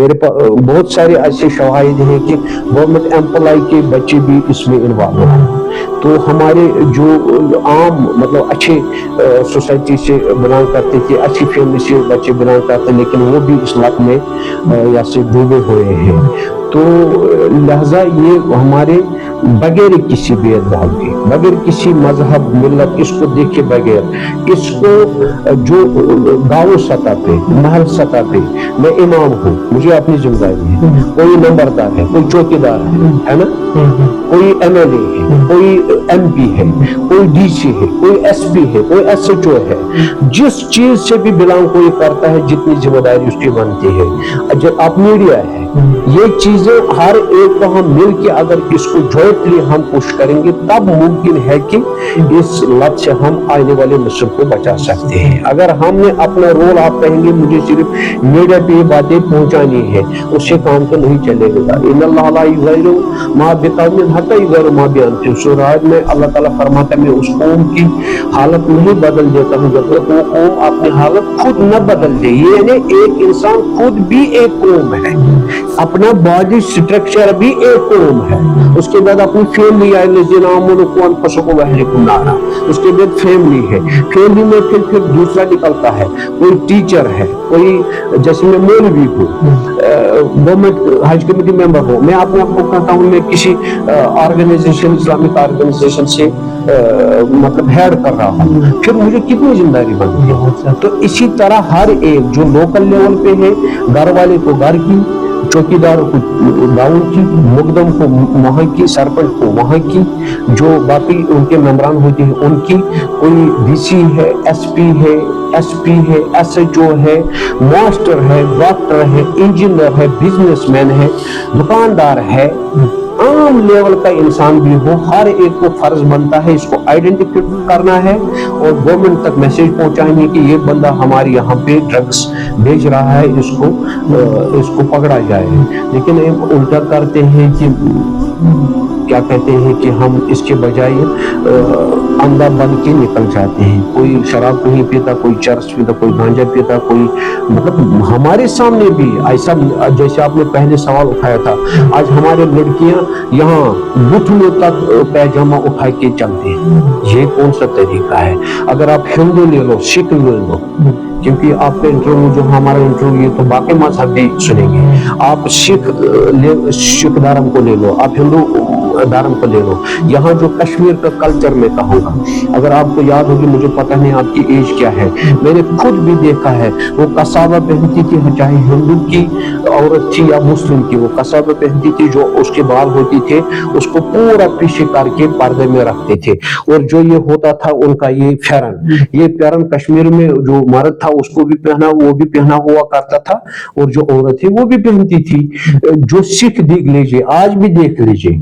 मेरे पास बहुत सारे ऐसे शवाहिद हैं कि गवर्नमेंट एम्प्लॉय के बच्चे भी इसमें इन्वॉल्व हैं। तो हमारे जो आम मतलब अच्छे सोसाइटी से बिलोंग करते थे, अच्छी फैमिली से बच्चे बिलोंग करते, लेकिन वो भी इस लत में या से डूबे हुए हैं। तो लिहाजा ये हमारे बगैर किसी भेदभाव के, बगैर किसी मजहब मिल्लत इसको देखे बगैर, इसको जो गाँव सतह पे, महल सतह पे मैं इमाम हूँ, मुझे अपनी जिम्मेदारी है, कोई नंबरदार है, कोई चौकीदार है ना, कोई MLA है, कोई MP है, कोई DC है, कोई SP है, कोई SHO है, जिस चीज से भी बिलोंग कोई करता है, जितनी जिम्मेदारी उसकी बनती है। जब आप मीडिया है, ये चीजें हर एक को हम मिल के अगर इसको जॉइंटली हम पुश करेंगे, तब मुमकिन है कि इस लत से हम आने वाले नस्ल को बचा सकते हैं। अगर हमने अपना रोल, आप कहेंगे मुझे सिर्फ मीडिया पे बातें पहुंचानी है, उससे काम तो नहीं चलेगा। इन्नल्लाह ला युग़य्यिरु मा बिक़ौमिन हत्ता युग़य्यिरु मा बिअन्फुसिहिम। सूरह में अल्लाह ताला फरमाता है, मैं उस कौम की हालत नहीं बदल देता हूँ जब तक वो कौम अपनी हालत खुद न बदल दे। यानी एक इंसान खुद भी एक कौम है, अपना बॉडी स्ट्रक्चर भी एक कौम है, उसके बाद अपनी फैमिली है, उसके बाद फैमिली है, फैमिली में फिर दूसरा निकलता है, कोई टीचर है, कोई जैसे मैं मौलवी हूँ, गवर्नमेंट हज कमेटी मेंबर हूँ, मैं अपने आप को कहता हूँ मैं किसी ऑर्गेनाइजेशन, इस्लामिक ऑर्गेनाइजेशन से मतलब हेड कर रहा हूँ, फिर मुझे कितनी जिम्मेदारी बनती है। तो इसी तरह हर एक जो लोकल लेवल पे है, घर वाले को घर की, चौकीदार को गाँव की, मुकदम को वहाँ की, सरपंच को वहाँ की, जो बाकी उनके मेंबरान होते हैं उनकी, कोई DC है, SP है, SP है, SHO है, मास्टर है, डॉक्टर है, इंजीनियर है, बिजनेसमैन है, दुकानदार है, आम लेवल का इंसान भी हो, हर एक को फर्ज बनता है इसको आइडेंटिफाई करना है और गवर्नमेंट तक मैसेज पहुंचाएंगे कि ये बंदा हमारे यहाँ पे ड्रग्स भेज रहा है, इसको पकड़ा जाए। लेकिन उल्टा करते हैं कि क्या कहते हैं कि हम इसके बजाय अंधा बन के निकल जाते हैं। कोई शराब नहीं पीता, कोई चरस पीता, कोई गांजा पीता, कोई मतलब हमारे सामने भी ऐसा, जैसे आपने पहले सवाल उठाया था, आज हमारे लड़कियां यहाँ घुटनों तक पैजामा उठा के चलते हैं। ये कौन सा तरीका है? अगर आप हिंदू ले लो, सिख ले लो, क्योंकि आपका इंटरव्यू जो हमारा इंटरव्यू ये तो बाकी मजहब भी सुनेंगे, आप सिख धर्म को ले लो, आप हिंदू धर्म को ले लो, यहाँ जो कश्मीर का कल्चर में कहूँगा, अगर आपको याद होगी, मुझे पता नहीं आपकी एज क्या है, मैंने खुद भी देखा है, वो कसाबा पहनती थी, चाहे हिंदू की औरत थी या मुस्लिम की, वो कसाबा पहनती थी, जो उसके बाल होती थे उसको पूरा पीछे करके पर्दे में रखते थे, और जो ये होता था उनका ये पैरन कश्मीर में जो मर्द था उसको भी पहना, वो भी पहना हुआ करता था, और जो औरत थी वो भी पहनती थी। जो सिख देख लीजिए, आज भी देख लीजिए,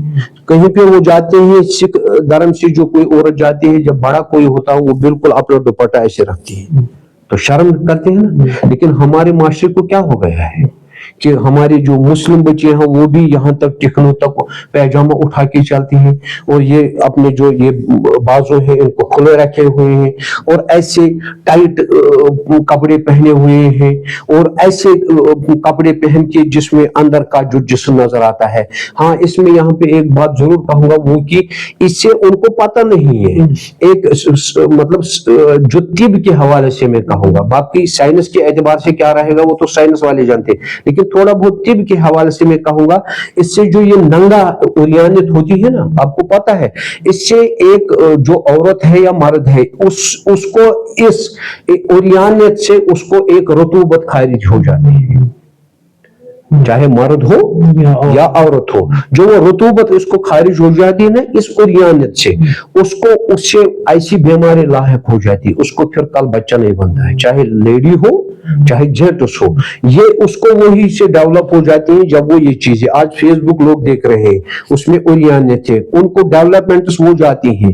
कहीं पे वो जाते हैं, सिख धर्म से जो कोई औरत जाती है, जब बड़ा कोई होता है वो बिल्कुल अपना दुपट्टा ऐसे रखती है, तो शर्म करते हैं ना। लेकिन हमारे माशरे को क्या हो गया है कि हमारे जो मुस्लिम बच्चे हैं वो भी यहाँ तक टिकनों तक पैजामा उठा के चलती हैं, और ये अपने जो ये बाजू है इनको खुले रखे हुए हैं, और ऐसे टाइट कपड़े पहने हुए हैं, और ऐसे कपड़े पहन के जिसमें अंदर का जो जिस्म नजर आता है। हाँ, इसमें यहाँ पे एक बात जरूर कहूंगा, वो कि इससे उनको पता नहीं है, एक मतलब जो तिब के हवाले से मैं कहूंगा, बाकी साइंस के एतबार से क्या रहेगा वो तो साइंस वाले जानते, लेकिन थोड़ा बहुत तिब के हवाले से मैं कहूंगा, इससे जो ये नंगा उरियानियत होती है ना, आपको पता है, इससे एक जो औरत है या मर्द है उसको इस उरियानियत से उसको एक रतूबत खारिज हो जाती है, चाहे मर्द हो या औरत हो, जो वो रतूबत इसको खारिज हो जाती है ना इस उरियानियत से, उसको उससे ऐसी बीमारी लायक हो जाती है, उसको फिर कल बच्चा नहीं बनता है, चाहे लेडी हो चाहे जेंट्स हो, ये उसको वही से डेवलप हो जाती है। जब वो ये चीजें आज फेसबुक लोग देख रहे हैं, उसमें उरियानियत है, उनको डेवलपमेंट्स हो जाती हैं,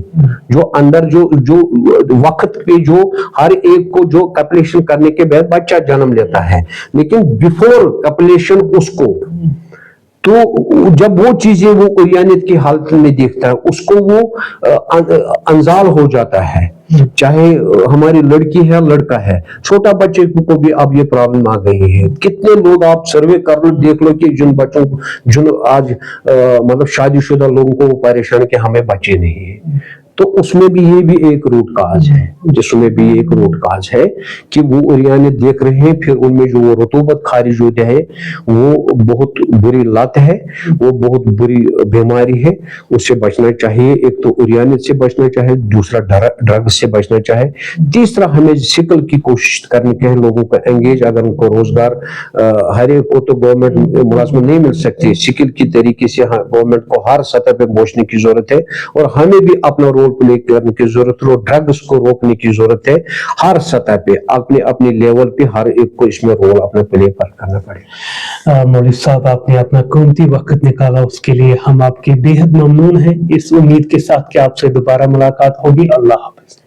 जो अंदर जो वक्त पे जो हर एक को जो कपलेशन करने के बाद बच्चा जन्म लेता है, लेकिन बिफोर कपलेशन उसको, तो जब वो चीजें वो उरियानियत की हालत में देखता है, उसको वो अंजाल हो जाता है, चाहे हमारी लड़की है या लड़का है, छोटा बच्चे को भी अब ये प्रॉब्लम आ गई है। कितने लोग आप सर्वे कर लो, देख लो कि जिन बच्चों को, जिन आज मतलब शादीशुदा लोगों को परेशान कि हमें बच्चे नहीं है, तो उसमें भी ये भी एक रूट काज है, जिसमें भी एक रूट काज है कि वो उरियाने देख रहे हैं, फिर उनमें जो वो रतूबत खारिज होती है वो बहुत बुरी लत है, वो बहुत बुरी बीमारी है, उससे बचना चाहिए। एक तो उरियाने से बचना चाहिए, दूसरा ड्रग से बचना चाहिए, तीसरा हमें सिकल की कोशिश करनी चाहिए, लोगों को एंगेज, अगर उनको रोजगार हर एक को तो गवर्नमेंट मुलाजमत नहीं मिल सकती, सिकल की तरीके से गवर्नमेंट को हर सतह पे पहुंचने की जरूरत है, और हमें भी अपना रोल प्ले करने की जरूरत है, ड्रग्स को रोकने की जरूरत है हर सतह पे, अपने अपने लेवल पे हर एक को इसमें रोल अपना प्ले करना पड़ेगा। मौलवी साहब, आपने अपना कीमती वक्त निकाला, उसके लिए हम आपके बेहद ममनून हैं। इस उम्मीद के साथ कि आपसे दोबारा मुलाकात होगी। अल्लाह हाफिज।